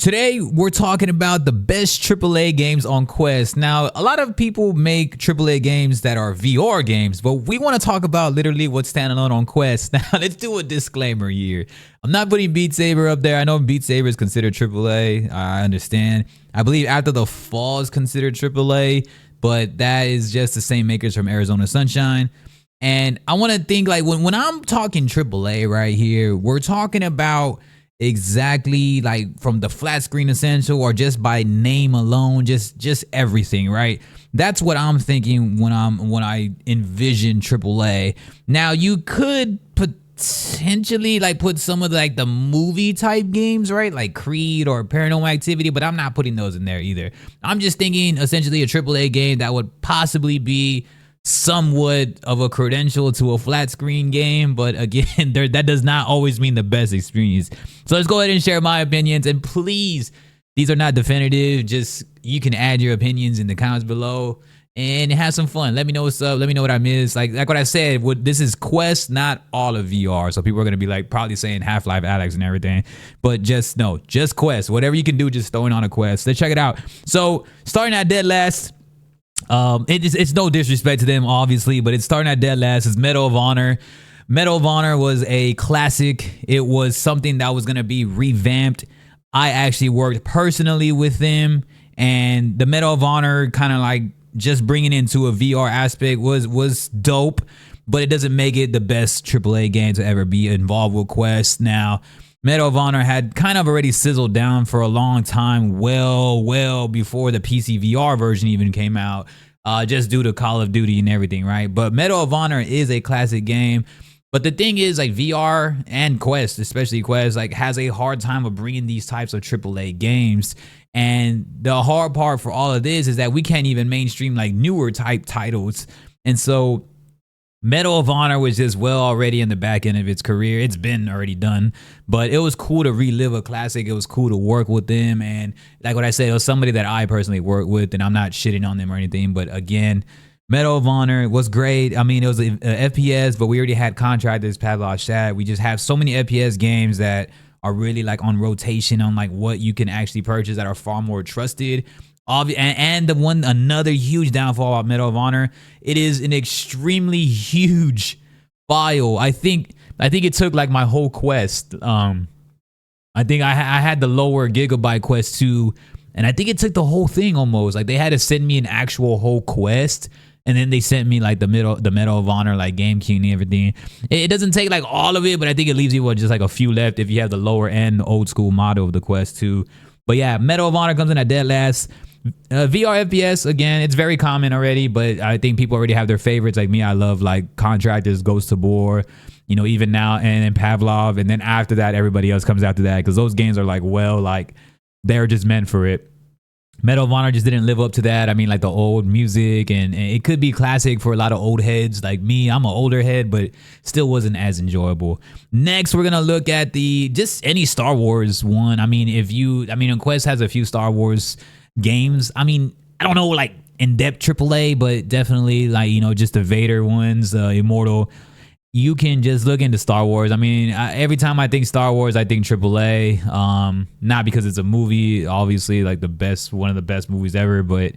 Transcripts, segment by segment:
Today, we're talking about the best AAA games on Quest. Now, a lot of people make AAA games that are VR games, but we want to talk about literally what's standalone on Quest. Now, let's do a disclaimer here. I'm not putting Beat Saber up there. I know Beat Saber is considered AAA. I understand. I believe After the Fall is considered AAA, but that is just the same makers from Arizona Sunshine. And I want to think like when I'm talking AAA right here, we're talking about exactly like from the flat screen essential or just by name alone, just everything, right? That's what I'm thinking when I envision AAA. Now you could potentially like put some of the movie type games, right? Like Creed or Paranormal Activity, but I'm not putting those in there either. I'm just thinking essentially a AAA game that would possibly be somewhat of a credential to a flat screen game, but again, that does not always mean the best experience. So let's go ahead and share my opinions, and please, these are not definitive. Just you can add your opinions in the comments below and have some fun. Let me know what's up. Let me know what I missed. Like what I said, this is Quest, not all of VR. So people are gonna be like probably saying Half-Life Alyx and everything, but just Quest. Whatever you can do, just throwing on a Quest. Let's check it out. So starting at dead last. It's no disrespect to them, obviously, but it's starting at dead last. It's Medal of Honor. Medal of Honor was a classic. It was something that was going to be revamped. I actually worked personally with them, and the Medal of Honor kind of like just bringing into a VR aspect was dope, but it doesn't make it the best AAA game to ever be involved with Quest. Now, Medal of Honor had kind of already sizzled down for a long time, well before the PC VR version even came out, just due to Call of Duty and everything, right? But Medal of Honor is a classic game. But the thing is, like VR and Quest, especially Quest, like has a hard time of bringing these types of AAA games. And the hard part for all of this is that we can't even mainstream like newer type titles. And so Medal of Honor was just well already in the back end of its career. It's been already done, but it was cool to relive a classic. It was cool to work with them. And like what I said, it was somebody that I personally worked with, and I'm not shitting on them or anything. But again, Medal of Honor was great. I mean, it was a FPS, but we already had contractors, Pavlov Shat. We just have so many FPS games that are really like on rotation on like what you can actually purchase that are far more trusted. And another huge downfall about Medal of Honor, it is an extremely huge file. I think it took like my whole Quest. I think I had the lower gigabyte Quest 2, and I think it took the whole thing almost. Like they had to send me an actual whole Quest, and then they sent me like the Medal of Honor like game key and everything. It doesn't take like all of it, but I think it leaves you with just like a few left if you have the lower end old school model of the Quest 2. But yeah, Medal of Honor comes in at dead last. VR FPS, again, it's very common already, but I think people already have their favorites. Like me, I love like Contractors, Ghost of War, even now, and then Pavlov, and then after that, everybody else comes after that, because those games are like they're just meant for it. Medal of Honor just didn't live up to that. I mean, like the old music, and it could be classic for a lot of old heads like me. I'm an older head, but still wasn't as enjoyable. Next, we're gonna look at just any Star Wars one. I mean, Quest has a few Star Wars games. I mean, I don't know like in-depth AAA, but definitely like just the Vader ones, Immortal. You can just look into Star Wars. I mean, every time I think Star Wars, I think AAA. Not because it's a movie, obviously, like one of the best movies ever, but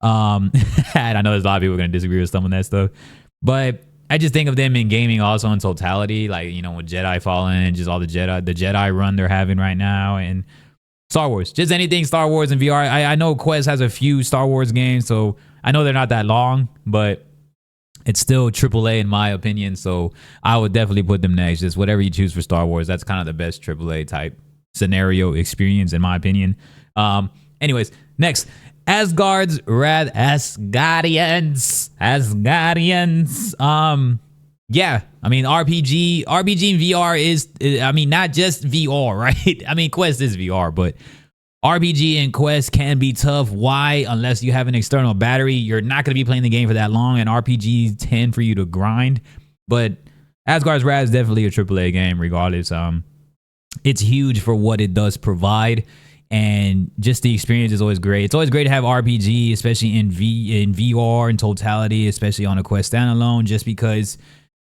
and I know there's a lot of people gonna disagree with some of that stuff, but I just think of them in gaming also in totality, like with Jedi Fallen, just all the Jedi run they're having right now, and Star Wars, just anything Star Wars and VR. I know Quest has a few Star Wars games, so I know they're not that long, but it's still AAA in my opinion. So I would definitely put them next. Just whatever you choose for Star Wars, that's kind of the best AAA type scenario experience in my opinion. Anyways, next, Asgardians. Yeah, I mean, RPG and VR is, I mean, not just VR, right? I mean, Quest is VR, but RPG and Quest can be tough. Why? Unless you have an external battery, you're not going to be playing the game for that long, and RPGs tend for you to grind. But Asgard's Wrath is definitely a AAA game regardless. It's huge for what it does provide, and just the experience is always great. It's always great to have RPG, especially in VR in totality, especially on a Quest standalone, just because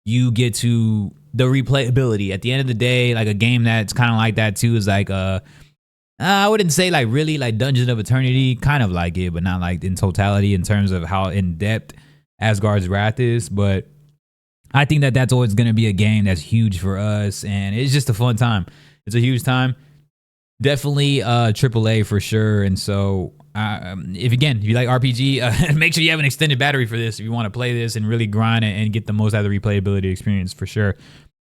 you get to the replayability. At the end of the day, like a game that's kind of like that too is like I wouldn't say like really like Dungeons of Eternity, kind of like it, but not like in totality in terms of how in depth Asgard's Wrath is. But I think that that's always going to be a game that's huge for us, and it's just a fun time. It's a huge time. Definitely AAA for sure. And so if you like RPG, make sure you have an extended battery for this if you want to play this and really grind it and get the most out of the replayability experience for sure.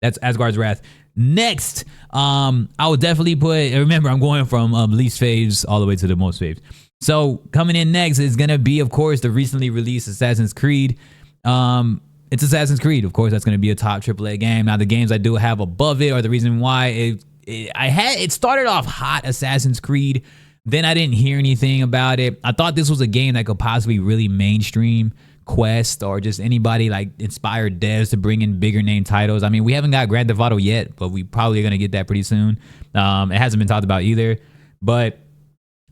That's Asgard's Wrath. Next, I would definitely put, remember, I'm going from least faves all the way to the most faves. So coming in next is going to be, of course, the recently released Assassin's Creed. It's Assassin's Creed. Of course, that's going to be a top AAA game. Now, the games I do have above it are the reason why it started off hot, Assassin's Creed. Then I didn't hear anything about it. I thought this was a game that could possibly really mainstream Quest or just anybody like inspired devs to bring in bigger name titles. I mean, we haven't got Grand Theft Auto yet, but we probably are going to get that pretty soon. It hasn't been talked about either, but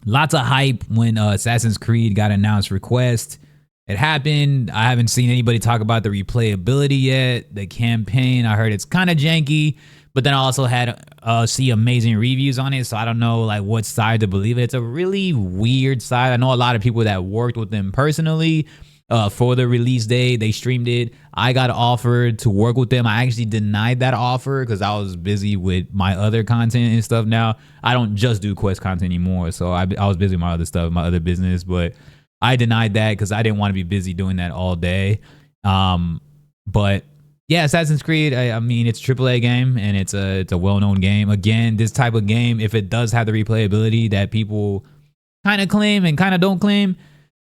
lots of hype when Assassin's Creed got announced for Quest. It happened. I haven't seen anybody talk about the replayability yet. The campaign, I heard it's kind of janky, but then I also had see amazing reviews on it, so I don't know like what side to believe. It's a really weird side. I know a lot of people that worked with them personally for the release day. They streamed it. I got offered to work with them. I actually denied that offer because I was busy with my other content and stuff. Now I don't just do Quest content anymore, so I was busy with my other stuff, my other business, but I denied that because I didn't want to be busy doing that all day. But yeah, Assassin's Creed, I mean, it's a AAA game and it's a well-known game. Again, this type of game, if it does have the replayability that people kind of claim and kind of don't claim,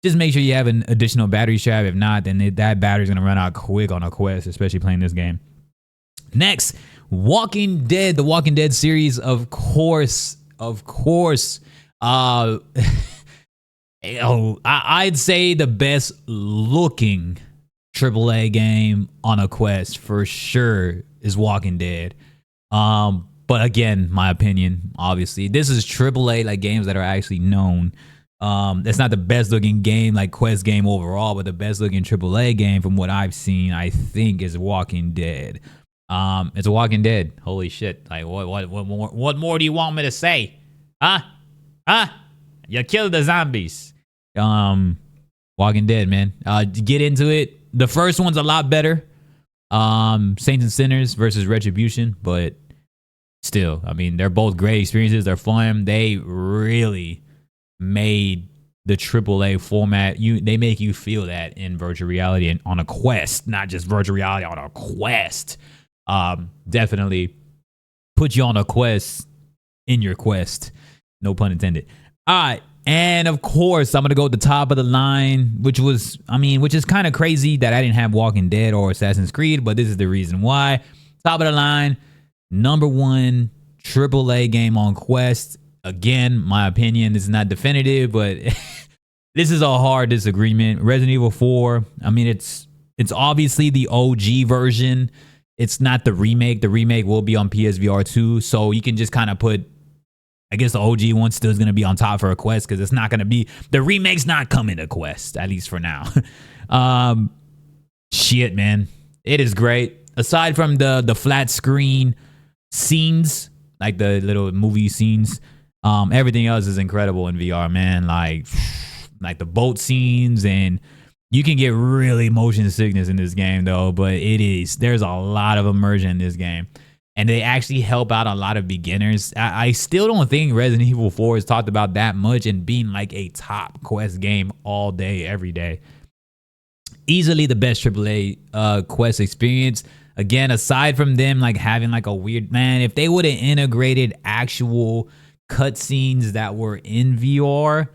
just make sure you have an additional battery strap. If not, then that battery's going to run out quick on a Quest, especially playing this game. Next, Walking Dead, the Walking Dead series, of course. I'd say the best looking AAA game on a Quest for sure is Walking Dead. But again, my opinion, obviously, this is AAA, like games that are actually known. It's not the best looking game like Quest game overall, but the best looking AAA game from what I've seen, I think, is Walking Dead. It's Walking Dead. Holy shit! Like what more do you want me to say? Huh? You killed the zombies. Walking Dead, man. Get into it. The first one's a lot better. Saints and Sinners versus Retribution, but still, I mean, they're both great experiences. They're fun. They really made the AAA format. They make you feel that in virtual reality and on a Quest, not just virtual reality, on a Quest. Definitely put you on a quest in your Quest. No pun intended. All right. And of course, I'm going to go at the top of the line, which is kind of crazy that I didn't have Walking Dead or Assassin's Creed, but this is the reason why. Top of the line, #1 AAA game on Quest. Again, my opinion, this is not definitive, but this is a hard disagreement. Resident Evil 4, I mean, it's obviously the OG version. It's not the remake. The remake will be on PSVR 2, so you can just kind of put, I guess the OG one still is going to be on top for a Quest because it's not going to be, the remake's not coming to Quest, at least for now. Shit, man. It is great. Aside from the flat screen scenes, like the little movie scenes, everything else is incredible in VR, man. Like the boat scenes, and you can get really motion sickness in this game though, but there's a lot of immersion in this game. And they actually help out a lot of beginners. I still don't think Resident Evil 4 is talked about that much and being like a top Quest game all day, every day. Easily the best AAA Quest experience. Again, aside from them like having like a weird, man, if they would have integrated actual cutscenes that were in VR,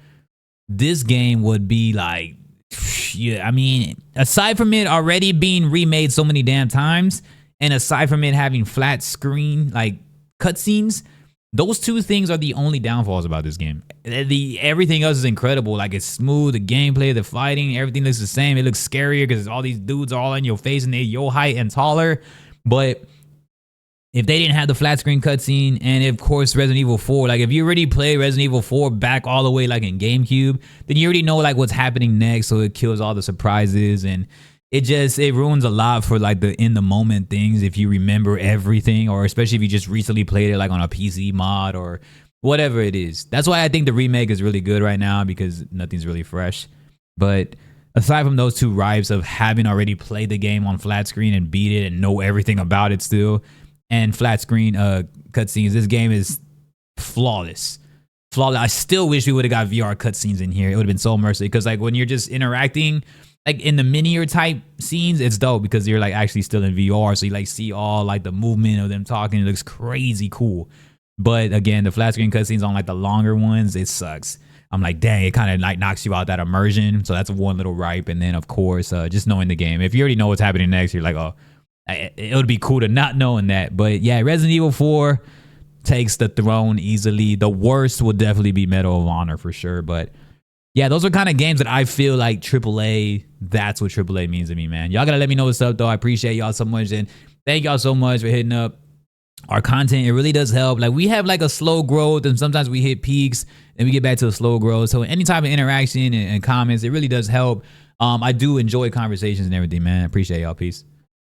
this game would be like, yeah, I mean, aside from it already being remade so many damn times, and aside from it having flat screen like cutscenes, those two things are the only downfalls about this game. Everything else is incredible. Like, it's smooth, the gameplay, the fighting, everything looks the same. It looks scarier because all these dudes are all in your face and they're your height and taller. But if they didn't have the flat screen cutscene, and of course Resident Evil 4, like if you already played Resident Evil 4 back all the way like in GameCube, then you already know like what's happening next, so it kills all the surprises, and it ruins a lot for like the in the moment things if you remember everything, or especially if you just recently played it like on a PC mod or whatever it is. That's why I think the remake is really good right now, because nothing's really fresh. But aside from those two ripes of having already played the game on flat screen and beat it and know everything about it still, and flat screen cutscenes, this game is flawless. Flawless. I still wish we would have got VR cutscenes in here. It would have been so immersive, because like when you're just interacting, like in the minier type scenes, it's dope because you're like actually still in VR, so you like see all like the movement of them talking. It looks crazy cool. But again, the flat screen cutscenes on like the longer ones, it sucks. I'm like, dang, it kind of like knocks you out that immersion. So that's one little ripe. And then of course, just knowing the game. If you already know what's happening next, you're like, oh, it would be cool to not knowing that. But yeah, Resident Evil 4 takes the throne easily. The worst will definitely be Medal of Honor for sure. But yeah, those are kind of games that I feel like AAA, that's what AAA means to me, man. Y'all gotta let me know what's up though. I appreciate y'all so much. And thank y'all so much for hitting up our content. It really does help. Like we have like a slow growth, and sometimes we hit peaks and we get back to a slow growth. So any type of interaction and comments, it really does help. I do enjoy conversations and everything, man. Appreciate y'all. Peace.